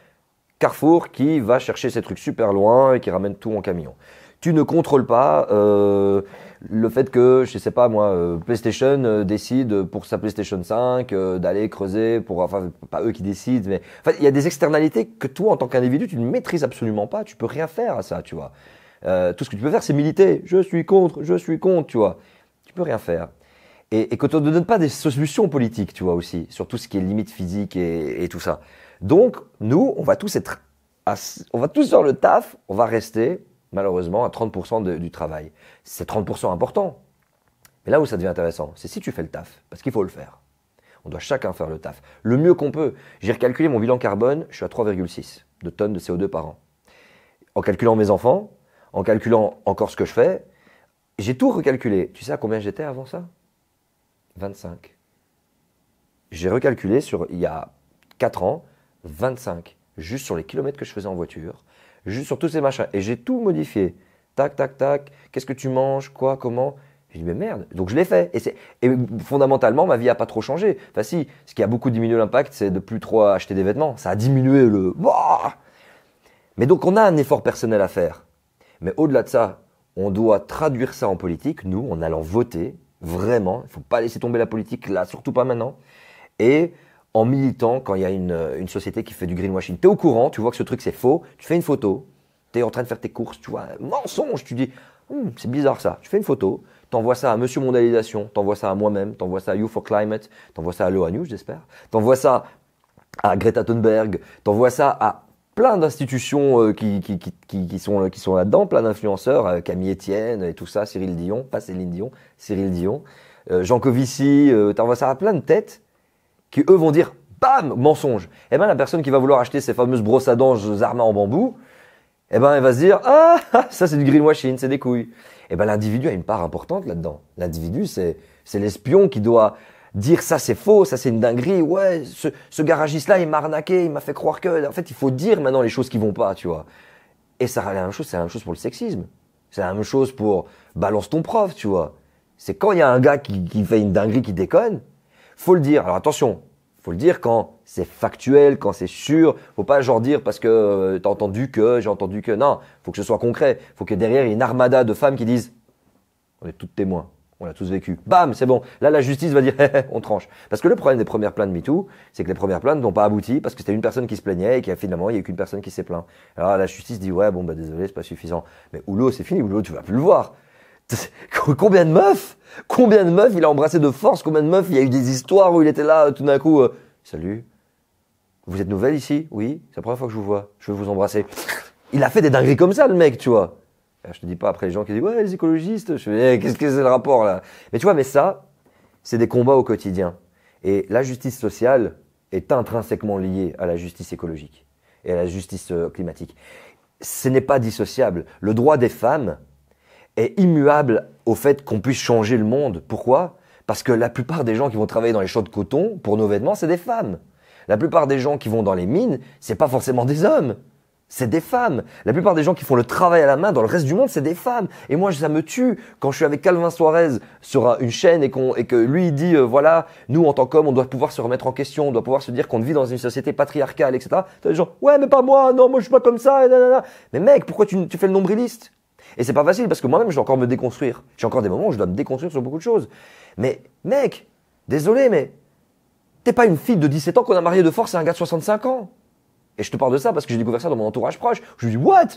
Carrefour qui va chercher ces trucs super loin et qui ramène tout en camion. Tu ne contrôles pas le fait que, je sais pas moi, PlayStation décide pour sa PlayStation 5 d'aller creuser pour, enfin pas eux qui décident, mais enfin, il y a des externalités que toi en tant qu'individu tu ne maîtrises absolument pas, tu peux rien faire à ça, tu vois. Tout ce que tu peux faire c'est militer, je suis contre, tu vois. Tu peux rien faire. Et que tu ne donnes pas des solutions politiques, tu vois aussi, sur tout ce qui est limite physique et tout ça. Donc, nous, on va tous faire le taf, on va rester, malheureusement, à 30% du travail. C'est 30% important. Mais là où ça devient intéressant, c'est si tu fais le taf, parce qu'il faut le faire. On doit chacun faire le taf. Le mieux qu'on peut. J'ai recalculé mon bilan carbone, je suis à 3,6 de tonnes de CO2 par an. En calculant mes enfants, en calculant encore ce que je fais, j'ai tout recalculé. Tu sais à combien j'étais avant ça? 25. J'ai recalculé il y a 4 ans, 25, juste sur les kilomètres que je faisais en voiture, juste sur tous ces machins. Et j'ai tout modifié. Tac, tac, tac. Qu'est-ce que tu manges? Quoi? Comment? J'ai dit, mais merde. Donc je l'ai fait. Et fondamentalement, ma vie n'a pas trop changé. Enfin si, ce qui a beaucoup diminué l'impact, c'est de plus trop acheter des vêtements. Ça a diminué le... Mais donc on a un effort personnel à faire. Mais au-delà de ça, on doit traduire ça en politique, nous, en allant voter, vraiment. Il ne faut pas laisser tomber la politique là, surtout pas maintenant. Et en militant quand il y a une société qui fait du greenwashing. Tu es au courant, tu vois que ce truc c'est faux, tu fais une photo, tu es en train de faire tes courses, tu vois, mensonge, tu dis, c'est bizarre ça. Tu fais une photo, tu envoies ça à Monsieur Mondialisation, tu envoies ça à moi-même, tu envoies ça à You for Climate, tu envoies ça à Loa News, j'espère, tu envoies ça à Greta Thunberg, tu envoies ça à plein d'institutions qui sont là-dedans, plein d'influenceurs, Camille Etienne et tout ça, Cyril Dion, pas Céline Dion, Cyril Dion, Jean Covici, tu envoies ça à plein de têtes qui eux vont dire bam, mensonge. Eh ben la personne qui va vouloir acheter ces fameuses brosses à dents Zarma en bambou, eh ben elle va se dire ah ça c'est du greenwashing, c'est des couilles. Eh ben l'individu a une part importante là-dedans. L'individu c'est l'espion qui doit dire ça c'est faux, ça c'est une dinguerie, ouais, ce garagiste là il m'a arnaqué, il m'a fait croire que. En fait, il faut dire maintenant les choses qui vont pas, tu vois. Et ça, c'est la même chose pour le sexisme. C'est la même chose pour balance ton prof, tu vois. C'est quand il y a un gars qui fait une dinguerie, qui déconne, faut le dire. Alors attention, faut le dire quand c'est factuel, quand c'est sûr. Faut pas genre dire parce que t'as entendu que, j'ai entendu que. Non, faut que ce soit concret. Faut que derrière il y ait une armada de femmes qui disent on est toutes témoins. On l'a tous vécu. Bam, c'est bon. Là, la justice va dire, on tranche. Parce que le problème des premières plaintes MeToo, c'est que les premières plaintes n'ont pas abouti parce que c'était une personne qui se plaignait et qu'il y a finalement, il n'y a eu qu'une personne qui s'est plaint. Alors, la justice dit, ouais, bon, bah, désolé, c'est pas suffisant. Mais Oulot, c'est fini. Oulot, tu vas plus le voir. Combien de meufs il a embrassé de force? Combien de meufs il y a eu des histoires où il était là, tout d'un coup, salut. Vous êtes nouvelle ici? Oui. C'est la première fois que je vous vois. Je veux vous embrasser. Il a fait des dingueries comme ça, le mec, tu vois. Je te dis pas après les gens qui disent ouais les écologistes, je fais qu'est-ce que c'est le rapport là? Mais tu vois, mais ça, c'est des combats au quotidien. Et la justice sociale est intrinsèquement liée à la justice écologique et à la justice climatique. Ce n'est pas dissociable. Le droit des femmes est immuable au fait qu'on puisse changer le monde. Pourquoi? Parce que la plupart des gens qui vont travailler dans les champs de coton pour nos vêtements, c'est des femmes. La plupart des gens qui vont dans les mines, c'est pas forcément des hommes. C'est des femmes. La plupart des gens qui font le travail à la main dans le reste du monde, c'est des femmes. Et moi, ça me tue quand je suis avec Calvin Suarez sur une chaîne et que lui, il dit, voilà, nous, en tant qu'hommes, on doit pouvoir se remettre en question, on doit pouvoir se dire qu'on vit dans une société patriarcale, etc. T'as des gens, ouais, mais pas moi, non, moi, je suis pas comme ça, et nanana. Mais mec, pourquoi tu fais le nombriliste? Et c'est pas facile parce que moi-même, je dois encore me déconstruire. J'ai encore des moments où je dois me déconstruire sur beaucoup de choses. Mais, mec, désolé, mais t'es pas une fille de 17 ans qu'on a marié de force à un gars de 65 ans. Et je te parle de ça parce que j'ai découvert ça dans mon entourage proche. Je me dis, what?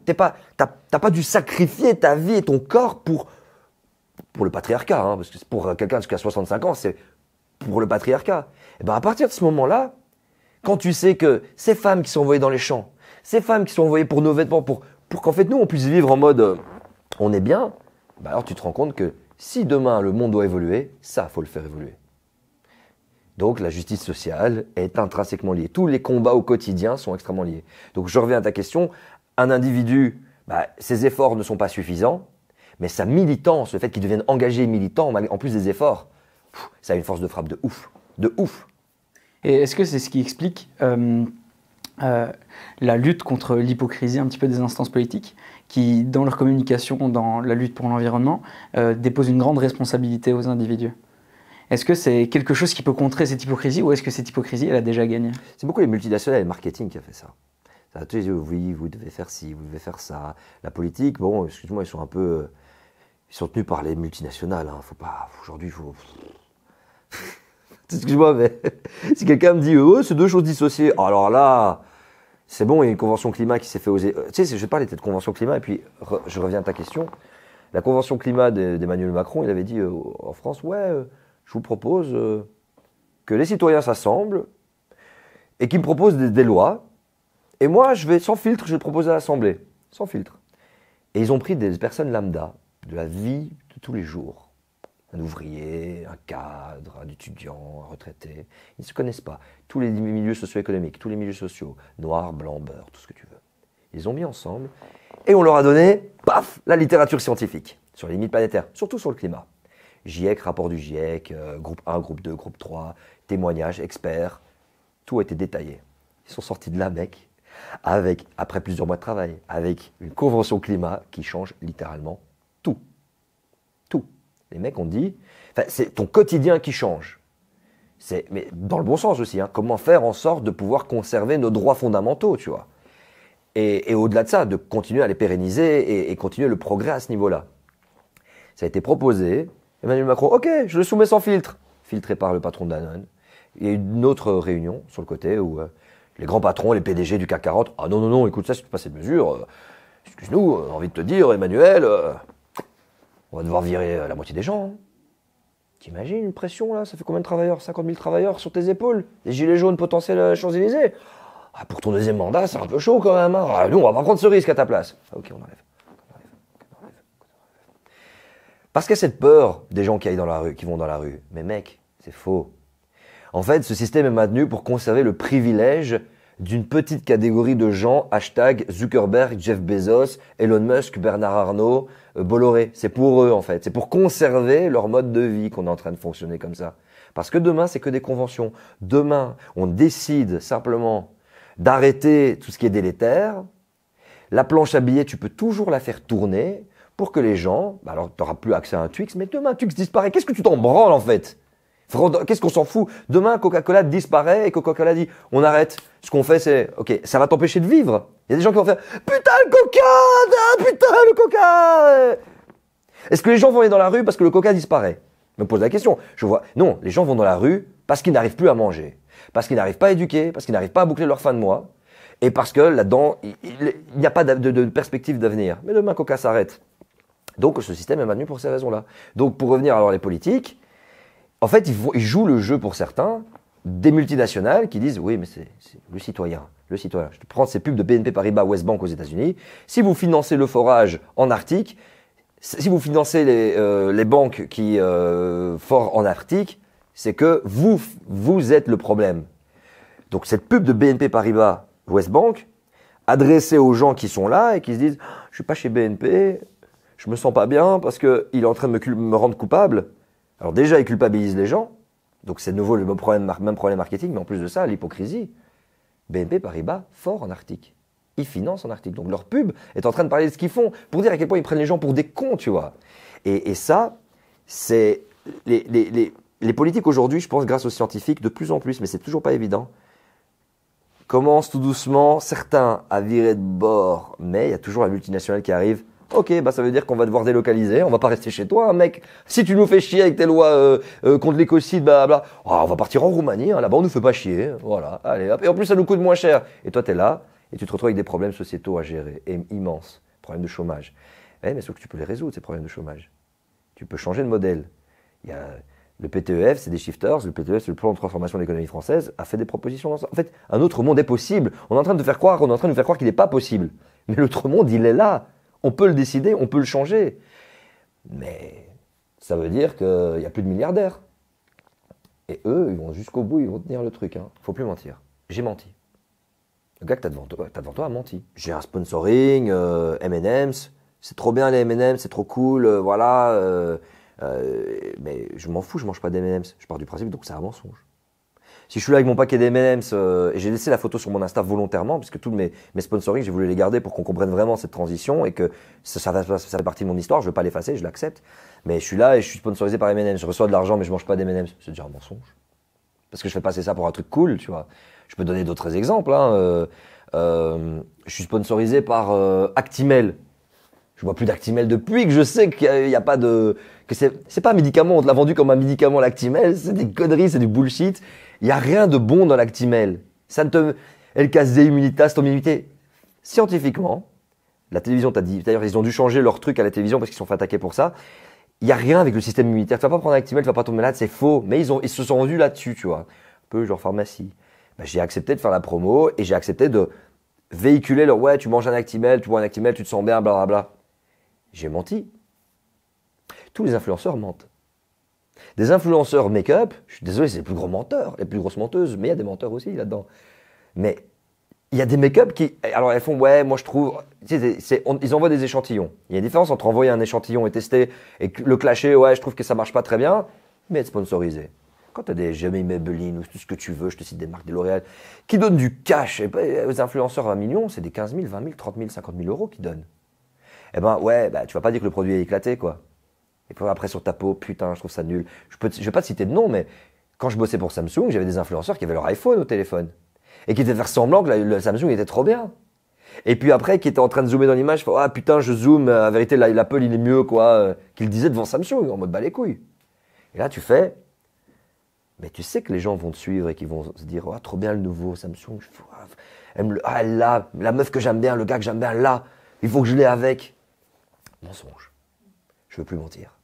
T'as pas dû sacrifier ta vie et ton corps pour le patriarcat, hein, parce que pour quelqu'un jusqu'à 65 ans, c'est pour le patriarcat. Et ben, à partir de ce moment-là, quand tu sais que ces femmes qui sont envoyées dans les champs, ces femmes qui sont envoyées pour nos vêtements, pour qu'en fait nous, on puisse vivre en mode, on est bien, ben alors tu te rends compte que si demain le monde doit évoluer, ça, faut le faire évoluer. Donc la justice sociale est intrinsèquement liée. Tous les combats au quotidien sont extrêmement liés. Donc je reviens à ta question. Un individu, ses efforts ne sont pas suffisants, mais sa militance, le fait qu'il devienne engagé et militant, en plus des efforts, ça a une force de frappe de ouf. De ouf. Et est-ce que c'est ce qui explique la lutte contre l'hypocrisie un petit peu des instances politiques qui, dans leur communication, dans la lutte pour l'environnement, déposent une grande responsabilité aux individus? Est-ce que c'est quelque chose qui peut contrer cette hypocrisie ou est-ce que cette hypocrisie, elle a déjà gagné? C'est beaucoup les multinationales et le marketing qui a fait ça. Ça a tous dit, oui, vous devez faire ci, vous devez faire ça. La politique, bon, excuse-moi, ils sont tenus par les multinationales. Hein. Faut pas, aujourd'hui, faut... Excuse-moi, mais si quelqu'un me dit, oh, c'est deux choses dissociées, alors là, c'est bon, il y a une convention climat qui s'est fait oser. Tu sais, je parlais de cette convention climat et puis je reviens à ta question. La convention climat d'Emmanuel Macron, il avait dit en France, ouais, je vous propose que les citoyens s'assemblent et qu'ils me proposent des lois. Et moi, je vais, sans filtre, je vais proposer à l'Assemblée. Sans filtre. Et ils ont pris des personnes lambda, de la vie de tous les jours. Un ouvrier, un cadre, un étudiant, un retraité. Ils ne se connaissent pas. Tous les milieux socio-économiques, tous les milieux sociaux, noir, blanc, beurre, tout ce que tu veux. Ils ont mis ensemble et on leur a donné, paf, la littérature scientifique sur les limites planétaires, surtout sur le climat. GIEC, rapport du GIEC, groupe 1, groupe 2, groupe 3, témoignages, experts, tout a été détaillé. Ils sont sortis de là, mec, après plusieurs mois de travail, avec une convention climat qui change littéralement tout. Tout. Les mecs ont dit, c'est ton quotidien qui change. Mais dans le bon sens aussi, hein, comment faire en sorte de pouvoir conserver nos droits fondamentaux, tu vois. Et au-delà de ça, de continuer à les pérenniser et continuer le progrès à ce niveau-là. Ça a été proposé. Emmanuel Macron, ok, je le soumets sans filtre. Filtré par le patron de Danone. Il y a eu une autre réunion sur le côté où Les grands patrons, les PDG du CAC 40, ah non, non, non, écoute ça, si tu passes cette mesure, excuse-nous, on a envie de te dire, Emmanuel, on va devoir virer la moitié des gens. Hein. T'imagines une pression là, ça fait combien de travailleurs? 50 000 travailleurs sur tes épaules? Des gilets jaunes potentiels à Champs-Élysées? Ah, pour ton deuxième mandat, c'est un peu chaud quand même. Hein. Ah, nous, on va pas prendre ce risque à ta place. Ah, ok, on enlève. Parce qu'il y a cette peur des gens qui vont dans la rue. Mais mec, c'est faux. En fait, ce système est maintenu pour conserver le privilège d'une petite catégorie de gens, hashtag Zuckerberg, Jeff Bezos, Elon Musk, Bernard Arnault, Bolloré. C'est pour eux en fait. C'est pour conserver leur mode de vie qu'on est en train de fonctionner comme ça. Parce que demain, c'est que des conventions. Demain, on décide simplement d'arrêter tout ce qui est délétère. La planche à billets, tu peux toujours la faire tourner pour que les gens, alors tu n'auras plus accès à un Twix, mais demain Twix disparaît. Qu'est-ce que tu t'en branles en fait? Qu'est-ce qu'on s'en fout? Demain, Coca-Cola disparaît et Coca-Cola dit on arrête. Ce qu'on fait, c'est ok, ça va t'empêcher de vivre. Il y a des gens qui vont faire putain le Coca, ah, putain le Coca. Est-ce que les gens vont aller dans la rue parce que le Coca disparaît? Je me pose la question. Je vois non, les gens vont dans la rue parce qu'ils n'arrivent plus à manger, parce qu'ils n'arrivent pas à éduquer, parce qu'ils n'arrivent pas à boucler leur fin de mois et parce que là-dedans il n'y a pas de perspective d'avenir. Mais demain Coca s'arrête. Donc ce système est maintenu pour ces raisons-là. Donc pour revenir alors les politiques. En fait, ils jouent le jeu pour certains, des multinationales qui disent « Oui, mais c'est le citoyen, le citoyen. » Je te prends ces pubs de BNP Paribas Westbank aux États-Unis. Si vous financez le forage en Arctique, si vous financez les banques qui forent en Arctique, c'est que vous êtes le problème. Donc cette pub de BNP Paribas Westbank, adressée aux gens qui sont là et qui se disent « Je suis pas chez BNP, je me sens pas bien parce qu'il est en train de me rendre coupable. » Alors déjà, ils culpabilisent les gens, donc c'est de nouveau le même problème marketing, mais en plus de ça, l'hypocrisie. BNP Paribas, fort en Arctique. Ils financent en Arctique. Donc leur pub est en train de parler de ce qu'ils font, pour dire à quel point ils prennent les gens pour des cons, tu vois. Et ça, c'est... Les politiques aujourd'hui, je pense, grâce aux scientifiques, de plus en plus, mais c'est toujours pas évident, commencent tout doucement, certains à virer de bord, mais il y a toujours la multinationale qui arrive. Ok, bah ça veut dire qu'on va devoir délocaliser, on va pas rester chez toi, hein, mec. Si tu nous fais chier avec tes lois contre l'écocide, blablabla, on va partir en Roumanie, hein, là-bas on nous fait pas chier, voilà, allez hop. Et en plus ça nous coûte moins cher. Et toi t'es là, et tu te retrouves avec des problèmes sociétaux à gérer, immenses, problèmes de chômage. Mais sauf que tu peux les résoudre, ces problèmes de chômage. Tu peux changer de modèle. Il y a le PTEF, c'est des shifters, le PTEF, c'est le plan de transformation de l'économie française, a fait des propositions. En fait, un autre monde est possible. On est en train de nous faire croire qu'il n'est pas possible. Mais l'autre monde, il est là. On peut le décider, on peut le changer. Mais ça veut dire qu'il n'y a plus de milliardaires. Et eux, ils vont jusqu'au bout, ils vont tenir le truc. Hein. Faut plus mentir. J'ai menti. Le gars que t'as devant toi a menti. J'ai un sponsoring, M&M's. C'est trop bien les M&M's, c'est trop cool, voilà. Mais je m'en fous, je mange pas d'M&M's. Je pars du principe donc c'est un mensonge. Si je suis là avec mon paquet d'M&M's et j'ai laissé la photo sur mon Insta volontairement, puisque tous mes sponsorings, j'ai voulu les garder pour qu'on comprenne vraiment cette transition et que ça fait partie de mon histoire, je ne veux pas l'effacer, je l'accepte. Mais je suis là et je suis sponsorisé par M&M's, je reçois de l'argent mais je mange pas d'M&M's. C'est déjà un mensonge. Parce que je fais passer ça pour un truc cool, tu vois. Je peux donner d'autres exemples. Hein. Je suis sponsorisé par Actimel. Je bois plus d'Actimel depuis que je sais qu'il y a pas de... que c'est pas un médicament, on te l'a vendu comme un médicament l'Actimel, c'est des conneries, c'est du bullshit. Il n'y a rien de bon dans l'Actimel. Ça ne te... Elle casse des immunitas, ton immunité. Scientifiquement, la télévision t'a dit, d'ailleurs ils ont dû changer leur truc à la télévision parce qu'ils sont fait attaquer pour ça. Il n'y a rien avec le système immunitaire. Tu vas pas prendre un Actimel, tu vas pas tomber malade, c'est faux. Mais ils se sont rendus là-dessus, tu vois. Un peu genre pharmacie. Ben, j'ai accepté de faire la promo et j'ai accepté de véhiculer leur ouais, tu manges un Actimel, tu bois un Actimel, tu te sens bien, blablabla. J'ai menti. Tous les influenceurs mentent. Des influenceurs make-up, je suis désolé, c'est les plus gros menteurs, les plus grosses menteuses, mais il y a des menteurs aussi là-dedans. Mais il y a des make-up qui, alors elles font, ouais, moi je trouve, ils envoient des échantillons. Il y a une différence entre envoyer un échantillon et tester et le clasher, ouais, je trouve que ça marche pas très bien, mais être sponsorisé. Quand tu as des Jamie Maybelline ou tout ce que tu veux, je te cite des marques de L'Oréal, qui donnent du cash, et aux influenceurs 20 millions, c'est des 15 000, 20 000, 30 000, 50 000 euros qu'ils donnent. Eh ben ouais, bah, tu vas pas dire que le produit est éclaté, quoi. Et puis après sur ta peau, putain, je trouve ça nul. Je vais pas te citer de nom, mais quand je bossais pour Samsung, j'avais des influenceurs qui avaient leur iPhone au téléphone. Et qui étaient faire semblant que le Samsung était trop bien. Et puis après, qui étaient en train de zoomer dans l'image, ah putain, je zoome, en vérité, l'Apple, il est mieux, quoi, qu'il disait devant Samsung, en mode bah les couilles. Et là, tu fais, Mais tu sais que les gens vont te suivre et qu'ils vont se dire, oh, trop bien le nouveau Samsung. Là, la meuf que j'aime bien, le gars que j'aime bien, là, il faut que je l'ai avec. Mensonge. Je veux plus mentir.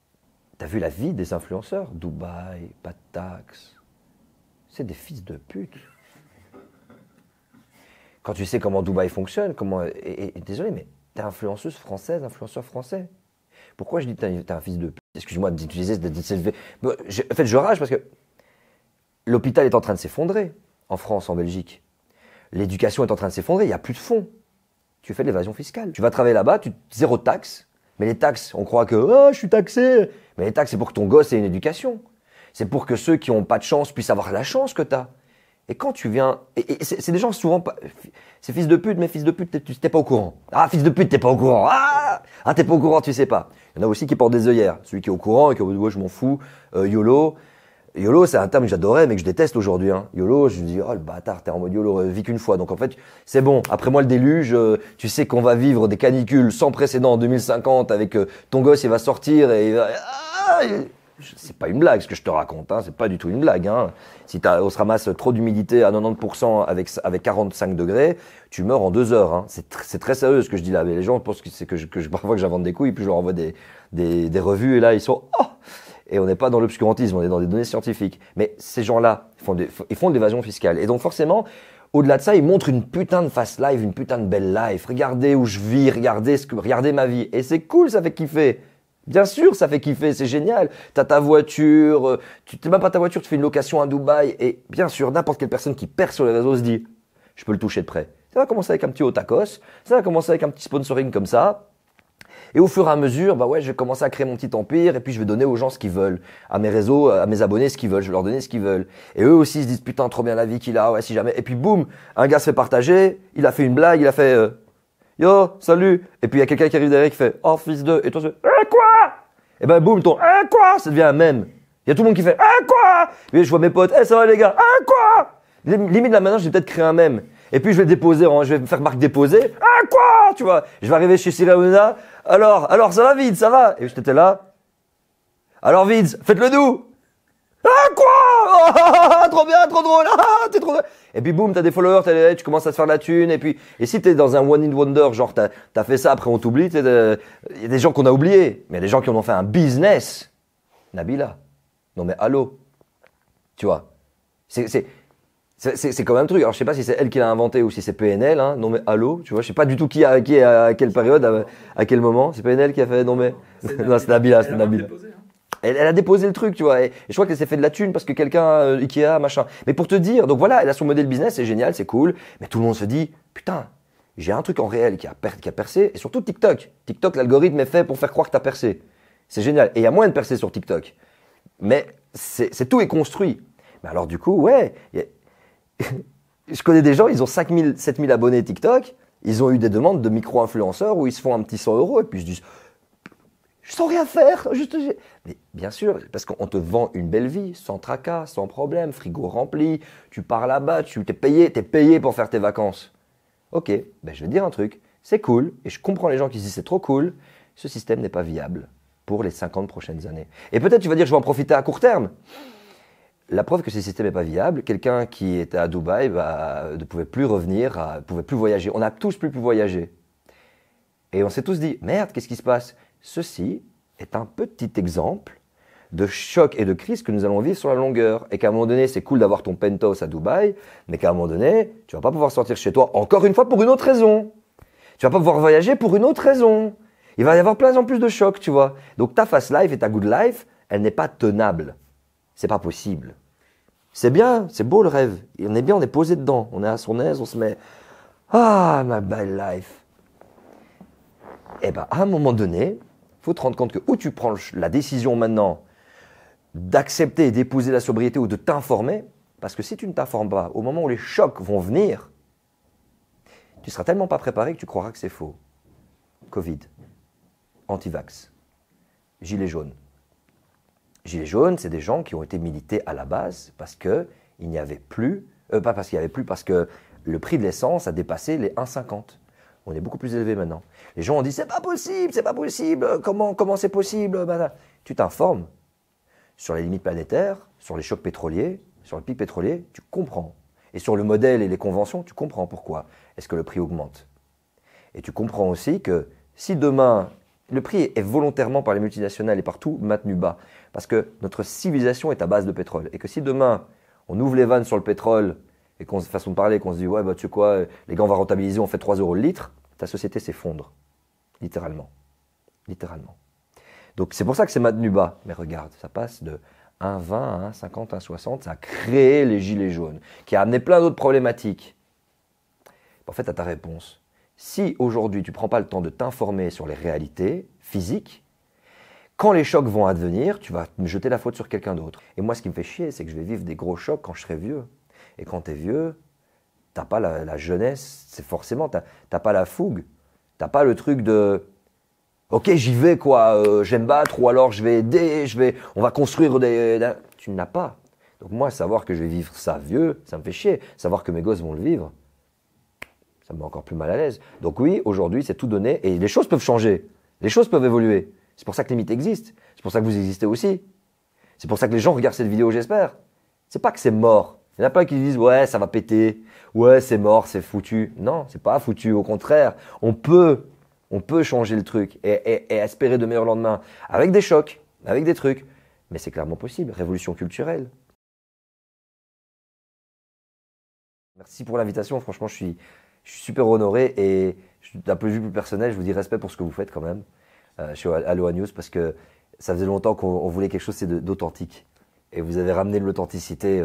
T'as vu la vie des influenceurs? Dubaï, pas de taxes. C'est des fils de pute. Quand tu sais comment Dubaï fonctionne, désolé, mais t'es influenceuse française, influenceur français. Pourquoi je dis t'es un fils de pute? Excuse-moi d'utiliser En fait, je rage parce que l'hôpital est en train de s'effondrer en France, en Belgique. L'éducation est en train de s'effondrer, il n'y a plus de fonds. Tu fais de l'évasion fiscale. Tu vas travailler là-bas, zéro taxe. Mais les taxes, on croit que oh, je suis taxé. Mais les taxes, c'est pour que ton gosse ait une éducation. C'est pour que ceux qui n'ont pas de chance puissent avoir la chance que tu as. Et quand tu viens... Et c'est des gens souvent... C'est fils de pute, mais fils de pute, t'es pas au courant. Ah, fils de pute, t'es pas au courant. Ah, t'es pas au courant, tu sais pas. Il y en a aussi qui portent des œillères. Celui qui est au courant et qui dit, ouais, je m'en fous, YOLO. YOLO, c'est un terme que j'adorais, mais que je déteste aujourd'hui. Hein. YOLO, je me dis, oh le bâtard, t'es en mode YOLO, vis qu'une fois. Donc en fait, c'est bon. Après moi, le déluge, tu sais qu'on va vivre des canicules sans précédent en 2050 avec ton gosse, il va sortir et il va... C'est pas une blague ce que je te raconte, hein. C'est pas du tout une blague. Hein. Si on se ramasse trop d'humidité à 90% avec 45 degrés, tu meurs en 2 heures. Hein. C'est très sérieux ce que je dis là. Mais les gens pensent que c'est parfois que j'invente des couilles, puis je leur envoie des revues et là ils sont oh. Et on n'est pas dans l'obscurantisme, on est dans des données scientifiques. Mais ces gens-là, ils font de l'évasion fiscale. Et donc forcément, au-delà de ça, ils montrent une putain de fast life, une putain de belle life. Regardez où je vis, regardez ma vie. Et c'est cool, ça fait kiffer. Bien sûr, ça fait kiffer, c'est génial. T'as ta voiture, tu n'as même pas ta voiture, tu fais une location à Dubaï. Et bien sûr, n'importe quelle personne qui perce sur les réseaux se dit, je peux le toucher de près. Ça va commencer avec un petit haut tacos, ça va commencer avec un petit sponsoring comme ça. Et au fur et à mesure, bah ouais, je vais commencer à créer mon petit empire et puis je vais donner aux gens ce qu'ils veulent, à mes réseaux, à mes abonnés ce qu'ils veulent, je vais leur donner ce qu'ils veulent. Et eux aussi se disent putain trop bien la vie qu'il a, ouais si jamais. Et puis boum, un gars se fait partager, il a fait une blague, il a fait yo salut. Et puis il y a quelqu'un qui arrive derrière qui fait oh fils de, et toi tu fais quoi? Et ben boum ton quoi, ça devient un mème. Il y a tout le monde qui fait quoi? Et je vois mes potes, ça va les gars, quoi? Limite là maintenant je vais peut-être créer un mème. Et puis je vais déposer, je vais me faire marque déposer. Quoi? Tu vois, je vais arriver chez Cyril Hanouna. Alors, ça va Vids, ça va? Et j'étais là. Alors Vids, faites-le nous. Quoi? Trop bien, trop drôle. T'es trop drôle. Et puis boum, t'as des followers, tu commences à te faire de la thune. Et si t'es dans un one in wonder, genre t'as fait ça, après on t'oublie. Il y a des gens qu'on a oubliés, mais il y a des gens qui en ont fait un business. Nabila. Non mais allô. Tu vois. C'est quand même un truc. Alors je sais pas si c'est elle qui l'a inventé ou si c'est PNL. Hein. Non mais allô, tu vois. Je sais pas du tout qui à quelle période, à quel moment. C'est PNL qui a fait non mais. Non c'est Nabila, c'est Nabila. Elle a déposé le truc, tu vois. Et je crois qu'elle s'est fait de la thune parce que quelqu'un Ikea machin. Mais pour te dire, donc voilà, elle a son modèle business, c'est génial, c'est cool. Mais tout le monde se dit putain, j'ai un truc en réel qui a percé. Et surtout TikTok. TikTok, l'algorithme est fait pour faire croire que t'as percé. C'est génial. Et il y a moyen de percer sur TikTok. Mais tout est construit. Mais alors du coup, ouais. Je connais des gens, ils ont 5 000, 7 000 abonnés TikTok, ils ont eu des demandes de micro-influenceurs où ils se font un petit 100 € et puis ils se disent je sens rien faire. Mais bien sûr, parce qu'on te vend une belle vie, sans tracas, sans problème, frigo rempli, tu pars là-bas, t'es payé pour faire tes vacances. Ok, ben je vais te dire un truc, c'est cool, et je comprends les gens qui se disent c'est trop cool, ce système n'est pas viable pour les 50 prochaines années. Et peut-être tu vas dire je vais en profiter à court terme. La preuve que ce système n'est pas viable, quelqu'un qui était à Dubaï ne pouvait plus revenir, ne pouvait plus voyager. On n'a tous plus pu voyager. Et on s'est tous dit, merde, qu'est-ce qui se passe? Ceci est un petit exemple de choc et de crise que nous allons vivre sur la longueur. Et qu'à un moment donné, c'est cool d'avoir ton penthouse à Dubaï, mais qu'à un moment donné, tu ne vas pas pouvoir sortir chez toi, encore une fois, pour une autre raison. Tu ne vas pas pouvoir voyager pour une autre raison. Il va y avoir plein en plus de chocs, tu vois. Donc ta fast life et ta good life, elle n'est pas tenable. C'est pas possible. C'est bien, c'est beau le rêve. On est bien, on est posé dedans. On est à son aise, on se met ah, ma belle life. Et bien, à un moment donné, il faut te rendre compte que ou tu prends la décision maintenant d'accepter et d'épouser la sobriété ou de t'informer, parce que si tu ne t'informes pas, au moment où les chocs vont venir, tu seras tellement pas préparé que tu croiras que c'est faux. Covid, anti-vax, gilets jaunes. Gilets jaunes, c'est des gens qui ont été milités à la base parce qu'il n'y avait plus, pas parce qu'il n'y avait plus, parce que le prix de l'essence a dépassé les 1,50. On est beaucoup plus élevé maintenant. Les gens ont dit c'est pas possible, comment c'est possible? Tu t'informes. sur les limites planétaires, sur les chocs pétroliers, sur le pic pétrolier, tu comprends. Et sur le modèle et les conventions, tu comprends pourquoi est-ce que le prix augmente. Et tu comprends aussi que si demain, le prix est volontairement par les multinationales et partout maintenu bas, parce que notre civilisation est à base de pétrole, et que si demain, on ouvre les vannes sur le pétrole, et qu'on façon de parler, qu'on se dit, ouais, bah, tu sais quoi, les gars, on va rentabiliser, on fait 3 euros le litre, ta société s'effondre. Littéralement. Littéralement. Donc c'est pour ça que c'est maintenu bas. Mais regarde, ça passe de 1,20 à 1,50, 1,60, ça a créé les gilets jaunes, qui a amené plein d'autres problématiques. En fait, à ta réponse, si aujourd'hui tu ne prends pas le temps de t'informer sur les réalités physiques, quand les chocs vont advenir, tu vas me jeter la faute sur quelqu'un d'autre. Et moi, ce qui me fait chier, c'est que je vais vivre des gros chocs quand je serai vieux. Et quand tu es vieux, tu n'as pas la jeunesse, c'est forcément, tu n'as pas la fougue. Tu n'as pas le truc de « Ok, j'y vais, quoi, je vais me battre, ou alors je vais aider, on va construire des… » Tu n'as pas. Donc moi, savoir que je vais vivre ça vieux, ça me fait chier. Savoir que mes gosses vont le vivre, ça me met encore plus mal à l'aise. Donc oui, aujourd'hui, c'est tout donné, et les choses peuvent changer. Les choses peuvent évoluer. C'est pour ça que les mythes existent. C'est pour ça que vous existez aussi. C'est pour ça que les gens regardent cette vidéo, j'espère. C'est pas que c'est mort. Il y en a plein qui disent « Ouais, ça va péter. Ouais, c'est mort, c'est foutu. » Non, c'est pas foutu. Au contraire, on peut changer le truc et espérer de meilleurs lendemains avec des chocs, avec des trucs. Mais c'est clairement possible. Révolution culturelle. Merci pour l'invitation. Franchement, je suis super honoré et d'un point de vue plus personnel, je vous dis respect pour ce que vous faites quand même. Je suis à Aloha News parce que ça faisait longtemps qu'on voulait quelque chose d'authentique. Et vous avez ramené de l'authenticité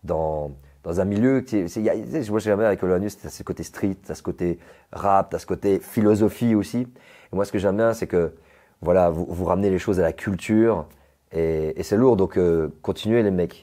dans un milieu qui moi j'aime bien avec Aloha News, tu as ce côté street, tu as ce côté rap, tu as ce côté philosophie aussi. Et moi ce que j'aime bien c'est que voilà, vous ramenez les choses à la culture et c'est lourd, donc continuez les mecs.